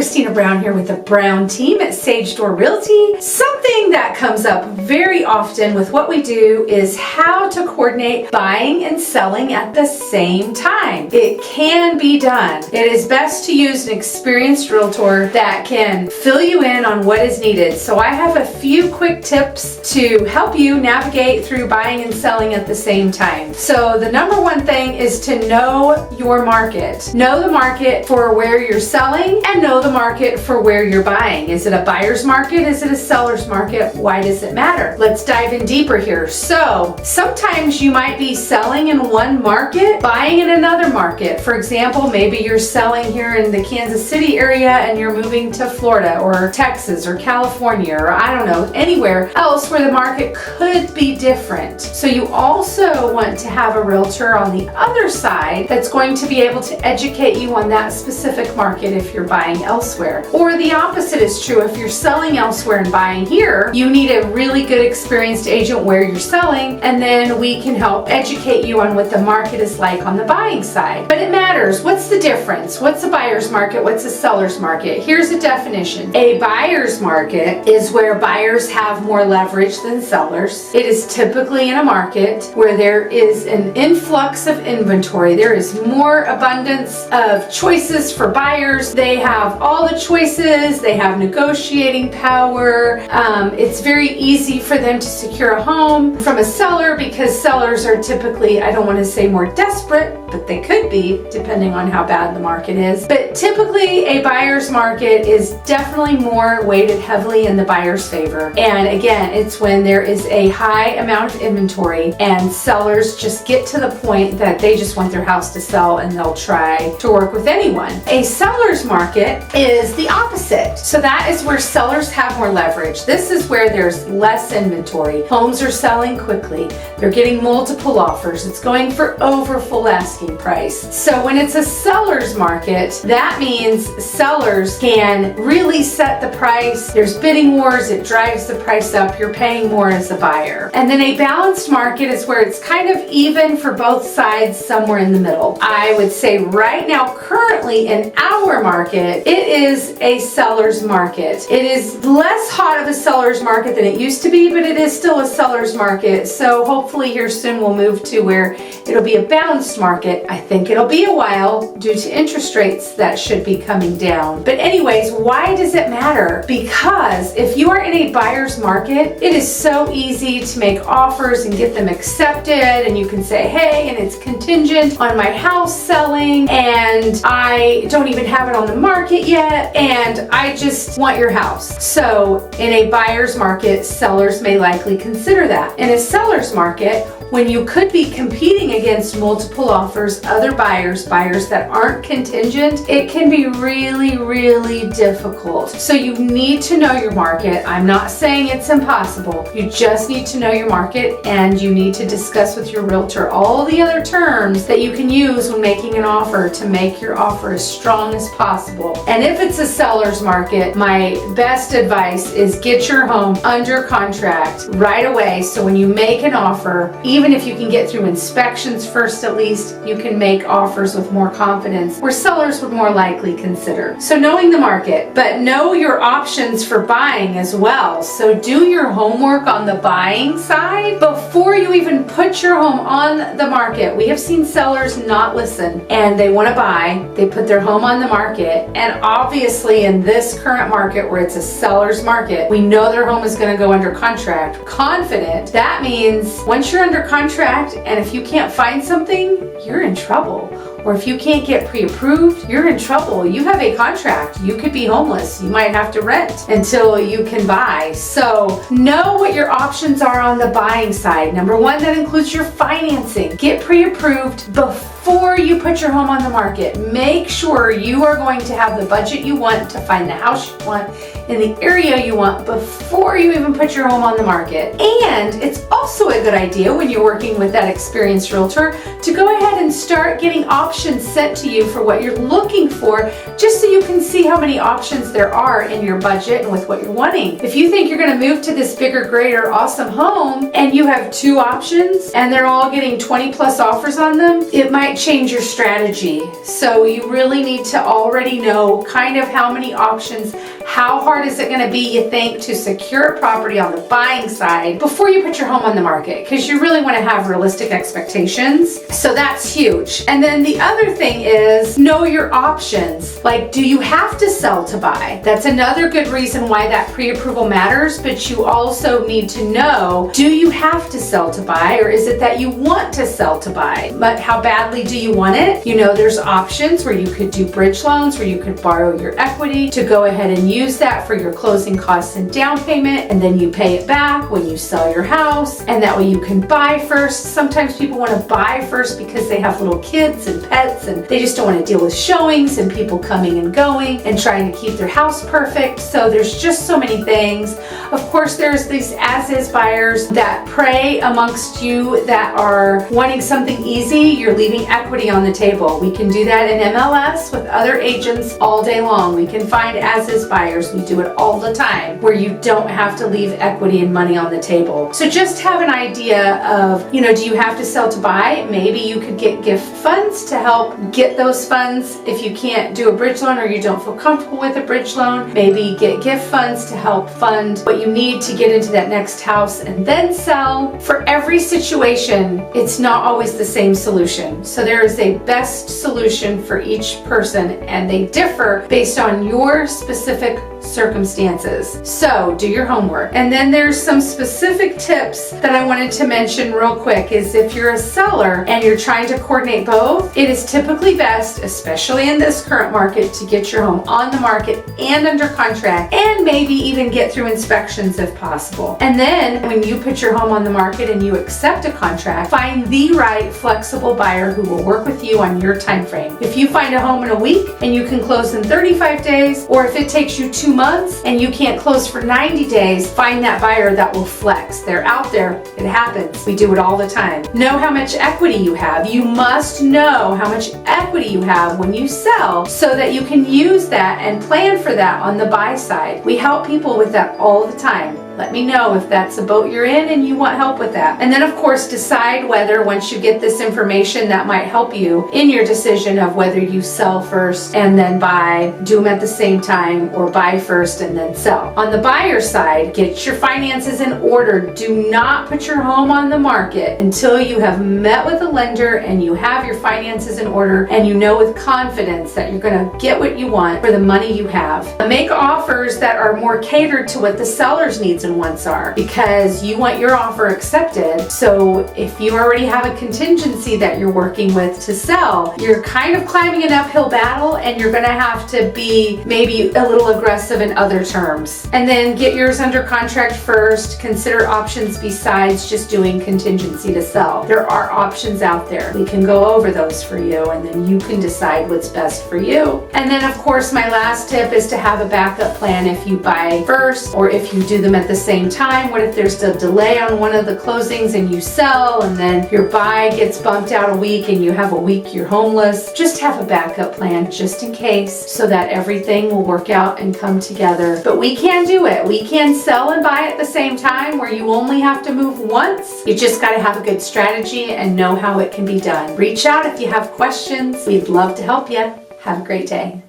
Christina Brown here with the Brown team at Sage Door Realty. Something that comes up very often with what we do is how to coordinate buying and selling at the same time. It can be done. It is best to use an experienced realtor that can fill you in on what is needed. So I have a few quick tips to help you navigate through buying and selling at the same time. So the number one thing is to know your market. Know the market for where you're selling and know the market for where you're buying. Is it a buyer's market? Is it a seller's market? Why does it matter? Let's dive in deeper here. So sometimes you might be selling in one market, buying in another market. For example, maybe you're selling here in the Kansas City area and you're moving to Florida or Texas or California or I don't know, anywhere else where the market could be different. So you also want to have a realtor on the other side that's going to be able to educate you on that specific market if you're buying elsewhere. Or the opposite is true. If you're selling elsewhere and buying here, you need a really good experienced agent where you're selling, and then we can help educate you on what the market is like on the buying side. But it matters. What's the difference? What's a buyer's market? What's a seller's market? Here's a definition. A buyer's market is where buyers have more leverage than sellers. It is typically in a market where there is an influx of inventory. There is more abundance of choices for buyers. They have all the choices. They have negotiating power. It's very easy for them to secure a home from a seller because sellers are typically, I don't want to say more desperate, but they could be depending on how bad the market is. But typically a buyer's market is definitely more weighted heavily in the buyer's favor. And again, it's when there is a high amount of inventory and sellers just get to the point that they just want their house to sell and they'll try to work with anyone. A seller's market is the opposite. So that is where sellers have more leverage. This is where there's less inventory. Homes are selling quickly. They're getting multiple offers. It's going for over full asking price. So when it's a seller's market, that means sellers can really set the price. There's bidding wars. It drives the price up. You're paying more as a buyer. And then a balanced market is where it's kind of even for both sides, somewhere in the middle. I would say right now, currently in our market, it is a seller's market. It is less hot of a seller's market than it used to be, but it is still a seller's market. So hopefully here soon we'll move to where it'll be a balanced market. I think it'll be a while due to interest rates that should be coming down. But anyways, why does it matter? Because if you are in a buyer's market, it is so easy to make offers and get them accepted, and you can say, hey, and it's contingent on my house selling, and I don't even have it on the market yet, and I just want your house. So in a buyer's market, sellers may likely consider that. In a seller's market, when you could be competing against multiple offers, other buyers that aren't contingent, it can be really, really difficult. So you need to know your market. I'm not saying it's impossible. You just need to know your market, and you need to discuss with your realtor all the other terms that you can use when making an offer to make your offer as strong as possible. And if it's a seller's market, my best advice is get your home under contract right away. So when you make an offer, even if you can get through inspections first, at least you can make offers with more confidence where sellers would more likely consider. So knowing the market, but know your options for buying as well. So do your homework on the buying side before you even put your home on the market. We have seen sellers not listen and they want to buy. They put their home on the market, and obviously in this current market where it's a seller's market, we know their home is going to go under contract. Confident. That means once you're under contract, and if you can't find something, you're in trouble. Or if you can't get pre-approved, you're in trouble. You have a contract. You could be homeless. You might have to rent until you can buy. So know what your options are on the buying side. Number one, that includes your financing. Get pre-approved before you put your home on the market. Make sure you are going to have the budget you want to find the house you want in the area you want before you even put your home on the market. And it's also a good idea when you're working with that experienced realtor to go ahead and start getting options sent to you for what you're looking for, just so you can see how many options there are in your budget and with what you're wanting. If you think you're going to move to this bigger, greater, awesome home and you have 2 options and they're all getting 20 plus offers on them, it might might change your strategy. So you really need to already know kind of how many options, how hard is it going to be, you think, to secure a property on the buying side before you put your home on the market, because you really want to have realistic expectations. So that's huge. And then the other thing is know your options. Like, do you have to sell to buy? That's another good reason why that pre-approval matters, but you also need to know, do you have to sell to buy, or is it that you want to sell to buy? But how badly do you want it? You know, there's options where you could do bridge loans, where you could borrow your equity to go ahead and use that for your closing costs and down payment, and then you pay it back when you sell your house, and that way you can buy first. Sometimes people want to buy first because they have little kids and pets, and they just don't want to deal with showings and people coming and going and trying to keep their house perfect. So there's just so many things. Of course, there's these as-is buyers that prey amongst you that are wanting something easy. You're leaving equity on the table. We can do that in MLS with other agents all day long. We can find as-is buyers. We do it all the time where you don't have to leave equity and money on the table. So just have an idea of, you know, do you have to sell to buy? Maybe you could get gift funds to help get those funds. If you can't do a bridge loan or you don't feel comfortable with a bridge loan, maybe get gift funds to help fund what you need to get into that next house and then sell. For every situation, it's not always the same solution. So there is a best solution for each person, and they differ based on your specific circumstances. So do your homework. And then there's some specific tips that I wanted to mention real quick is if you're a seller and you're trying to coordinate both, it is typically best, especially in this current market, to get your home on the market and under contract, and maybe even get through inspections if possible. And then when you put your home on the market and you accept a contract, find the right flexible buyer who will work with you on your time frame. If you find a home in a week and you can close in 35 days, or if it takes you 2 months and you can't close for 90 days, find that buyer that will flex. They're out there. It happens. We do it all the time. Know how much equity you have. You must know how much equity you have when you sell so that you can use that and plan for that on the buy side. We help people with that all the time. Let me know if that's a boat you're in and you want help with that. And then of course decide whether, once you get this information that might help you in your decision of whether you sell first and then buy, do them at the same time, or buy first and then sell. On the buyer side, get your finances in order. Do not put your home on the market until you have met with a lender and you have your finances in order and you know with confidence that you're going to get what you want for the money you have. Make offers that are more catered to what the seller's needs and wants are, because you want your offer accepted. So if you already have a contingency that you're working with to sell, you're kind of climbing an uphill battle, and you're going to have to be maybe a little aggressive in other terms. And then get yours under contract first. Consider options besides just doing contingency to sell. There are options out there. We can go over those for you, and then you can decide what's best for you. And then of course my last tip is to have a backup plan if you buy first, or if you do them at the same time. What if there's a delay on one of the closings and you sell, and then your buy gets bumped out a week and you have a week you're homeless? Just have a backup plan just in case, so that everything will work out and come together. But we can do it. We can sell and buy at the same time, where you only have to move once. You just got to have a good strategy and know how it can be done. Reach out if you have questions. We'd love to help you. Have a great day.